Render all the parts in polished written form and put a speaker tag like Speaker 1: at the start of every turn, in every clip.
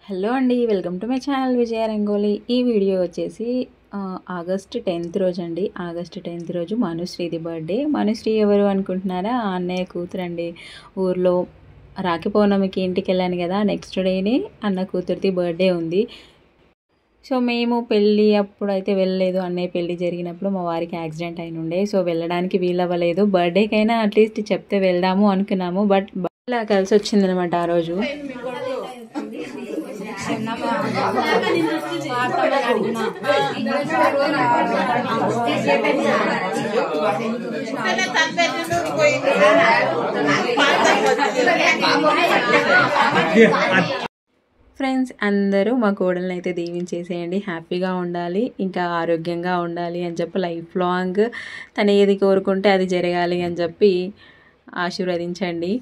Speaker 1: Hello అండి, welcome to my channel విజయ రంగోలి. ఈ video వచ్చేసి ఆగస్ట్ 10th రోజు అండి. ఆగస్ట్ 10th రోజు మనుశ్రీది బర్త్డే. మనుశ్రీ ఎవరు అనుకుంటున్నారా? ఆ అన్నయ్య కూతురండి. ఊర్లో రాఖీ పౌర్ణమికి ఇంటికి వెళ్ళాను కదా, నెక్స్ట్ డేనే అన్న కూతురిది బర్త్డే ఉంది. సో మేము పెళ్ళి అప్పుడు అయితే వెళ్ళలేదు. అన్నయ్య పెళ్ళి జరిగినప్పుడు మా వారికి యాక్సిడెంట్ అయిన ఉండే, సో వెళ్ళడానికి వీలవ్వలేదు. బర్త్డేకైనా అట్లీస్ట్ చెప్తే వెళ్దాము అనుకున్నాము, బట్ ఇలా కలిసి వచ్చిందనమాట ఆ రోజు. ఫ్రెండ్స్ అందరూ మా కోడల్ని అయితే దీవించేసేయండి. హ్యాపీగా ఉండాలి, ఇంకా ఆరోగ్యంగా ఉండాలి అని చెప్పి, లైఫ్ లాంగ్ తను ఏది కోరుకుంటే అది జరగాలి అని చెప్పి ఆశీర్వదించండి.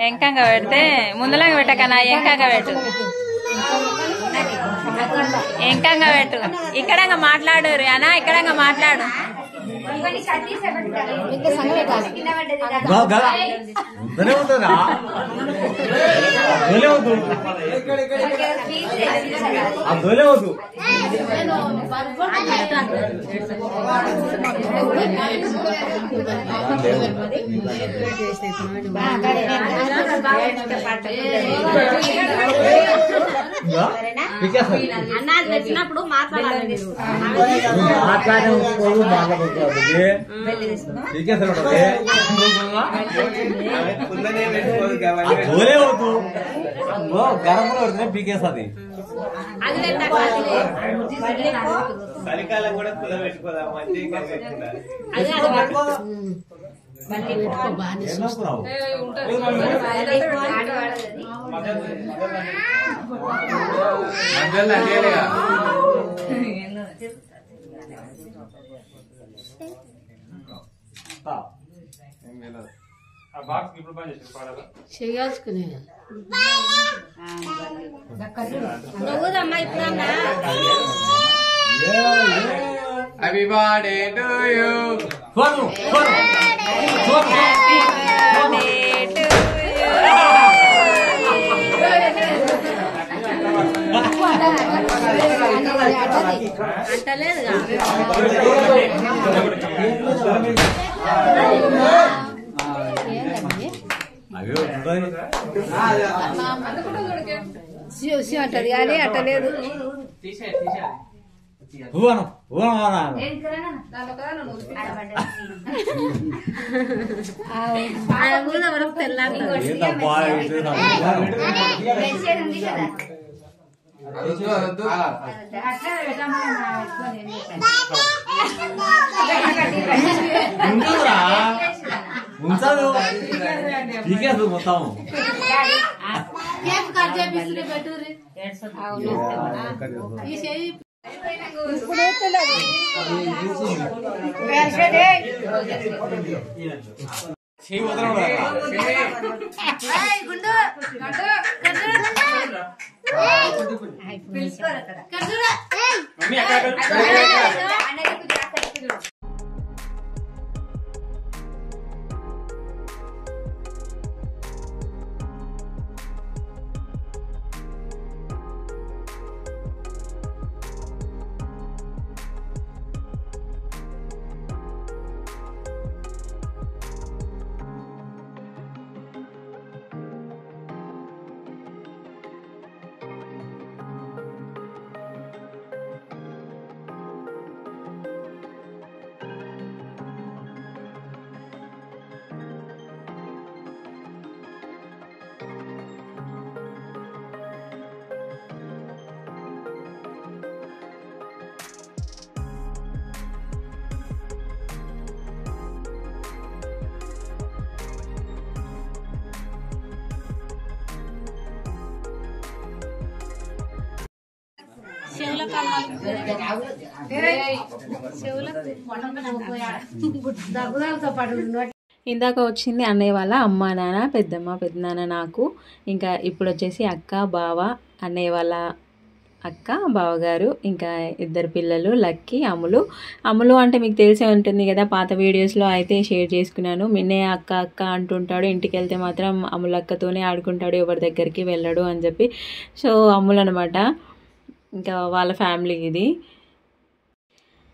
Speaker 1: ఎంకంగా పెడితే ముందులాగా పెట్టకన్నా, ఎంకంగా పెట్టు, ఎంకంగా పెట్టు. ఇక్కడంగా మాట్లాడు అనా, ఇక్కడంగా మాట్లాడు.
Speaker 2: వచ్చినప్పుడు మాట్లాడాలి.
Speaker 3: పీకేసది చలికాలం కూడా కుల పెట్టుకోదాం. Happy birthday to you.
Speaker 2: అంటది కానీ అట్టలేదు.
Speaker 3: మొత్తం
Speaker 1: ఇందాక వచ్చింది అన్నయ్య వాళ్ళ అమ్మ నాన్న, పెద్దమ్మ పెద్దనాన్న, నాకు ఇంకా ఇప్పుడు వచ్చేసి అక్క బావ, అన్నయ్య వాళ్ళ అక్క బావగారు ఇంకా ఇద్దరు పిల్లలు లక్కీ అమ్ములు. అమ్ములు అంటే మీకు తెలిసే ఉంటుంది కదా, పాత వీడియోస్లో అయితే షేర్ చేసుకున్నాను. మిన్నే అక్క అక్క అంటుంటాడు, ఇంటికి వెళ్తే మాత్రం అమ్ములక్కతోనే ఆడుకుంటాడు, ఎవరి దగ్గరికి వెళ్ళడు అని చెప్పి. సో అమ్ములు అనమాట, ఇంకా వాళ్ళ ఫ్యామిలీ ఇది.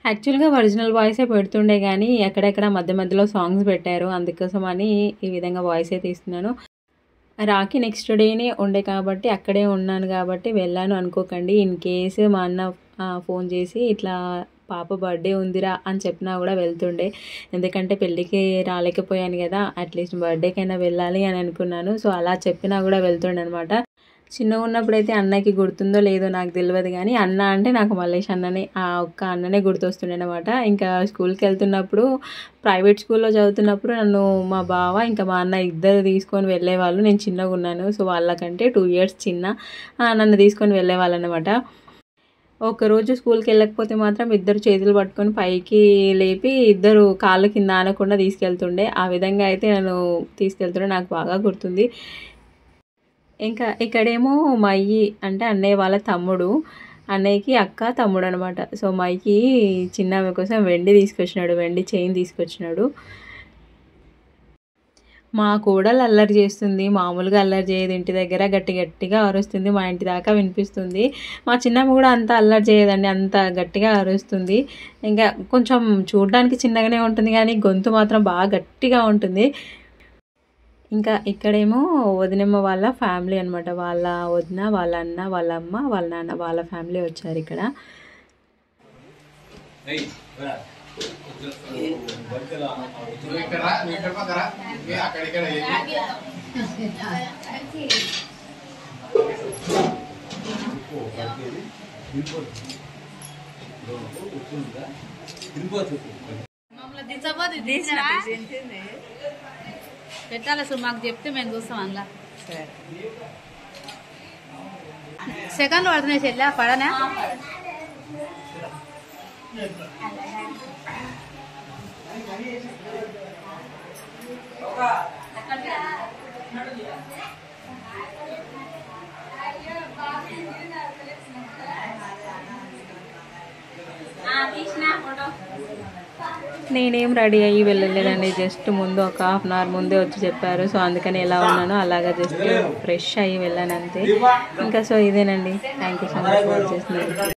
Speaker 1: యాక్చువల్గా ఒరిజినల్ వాయిసే పెడుతుండే కానీ ఎక్కడెక్కడ మధ్య మధ్యలో సాంగ్స్ పెట్టారు, అందుకోసం అని ఈ విధంగా వాయిసే తీస్తున్నాను. రాఖీ నెక్స్ట్ డేనే ఉండే కాబట్టి అక్కడే ఉన్నాను కాబట్టి వెళ్ళాను అనుకోకండి. ఇన్ కేసు మా అన్న ఫోన్ చేసి ఇట్లా పాప బర్త్డే ఉందిరా అని చెప్పినా కూడా వెళ్తుండే, ఎందుకంటే పెళ్ళికి రాలేకపోయాను కదా, అట్లీస్ట్ బర్త్డేకైనా వెళ్ళాలి అని అనుకున్నాను. సో అలా చెప్పినా కూడా వెళ్తుండే అనమాట. చిన్నగా ఉన్నప్పుడైతే అన్నకి గుర్తుందో లేదో నాకు తెలియదు కానీ అన్న అంటే నాకు మల్లేష్ అన్ననే, ఆ ఒక్క అన్ననే గుర్తొస్తుండే అనమాట. ఇంకా స్కూల్కి వెళ్తున్నప్పుడు, ప్రైవేట్ స్కూల్లో చదువుతున్నప్పుడు నన్ను మా బావ ఇంకా మా అన్న ఇద్దరు తీసుకొని వెళ్ళేవాళ్ళు. నేను చిన్నగా ఉన్నాను, సో వాళ్ళకంటే 2 years చిన్న, నన్ను తీసుకొని వెళ్ళేవాళ్ళు అనమాట. ఒకరోజు స్కూల్కి వెళ్ళకపోతే మాత్రం ఇద్దరు చేతులు పట్టుకొని పైకి లేపి ఇద్దరు కాళ్ళ కింద ఆనకుండా తీసుకెళ్తుండే. ఆ విధంగా అయితే నన్ను తీసుకెళ్తుండే, నాకు బాగా గుర్తుంది. ఇంకా ఇక్కడేమో మయ్యి అంటే అన్నయ్య వాళ్ళ తమ్ముడు, అన్నయ్యకి అక్క తమ్ముడు అనమాట. సో మయ్యి చిన్న ఆమె కోసం వెండి తీసుకొచ్చినాడు, వెండి చైన్ తీసుకొచ్చినాడు. మా కోడలు అల్లరి చేస్తుంది, మామూలుగా అల్లరి చేయదు, ఇంటి దగ్గర గట్టి గట్టిగా అరుస్తుంది, మా ఇంటి దాకా వినిపిస్తుంది. మా చిన్నమ్మ కూడా అంత అల్లరి చేయదండి, అంత గట్టిగా అరుస్తుంది. ఇంకా కొంచెం చూడడానికి చిన్నగానే ఉంటుంది కానీ గొంతు మాత్రం బాగా గట్టిగా ఉంటుంది. ఇంకా ఇక్కడేమో వదినమ్మ వాళ్ళ ఫ్యామిలీ అనమాట, వాళ్ళ వదిన, వాళ్ళ అన్న, వాళ్ళ అమ్మ, వాళ్ళ నాన్న, వాళ్ళ ఫ్యామిలీ వచ్చారు ఇక్కడ.
Speaker 2: పెట్టాలి అసలు మాకు చెప్తే మేము చూస్తాం అందులో. సెకండ్ పడుతున్నాయి చెల్లా, పడనా?
Speaker 1: నేనేం రెడీ అయ్యి వెళ్ళలేదండి, జస్ట్ ముందు ఒక 1/2 hour ముందే వచ్చి చెప్పారు. సో అందుకని ఎలా ఉన్నానో అలాగా జస్ట్ ఫ్రెష్ అయ్యి వెళ్ళాను అంతే. ఇంకా సో ఇదేనండి, thank you so much for చేసినందుకు.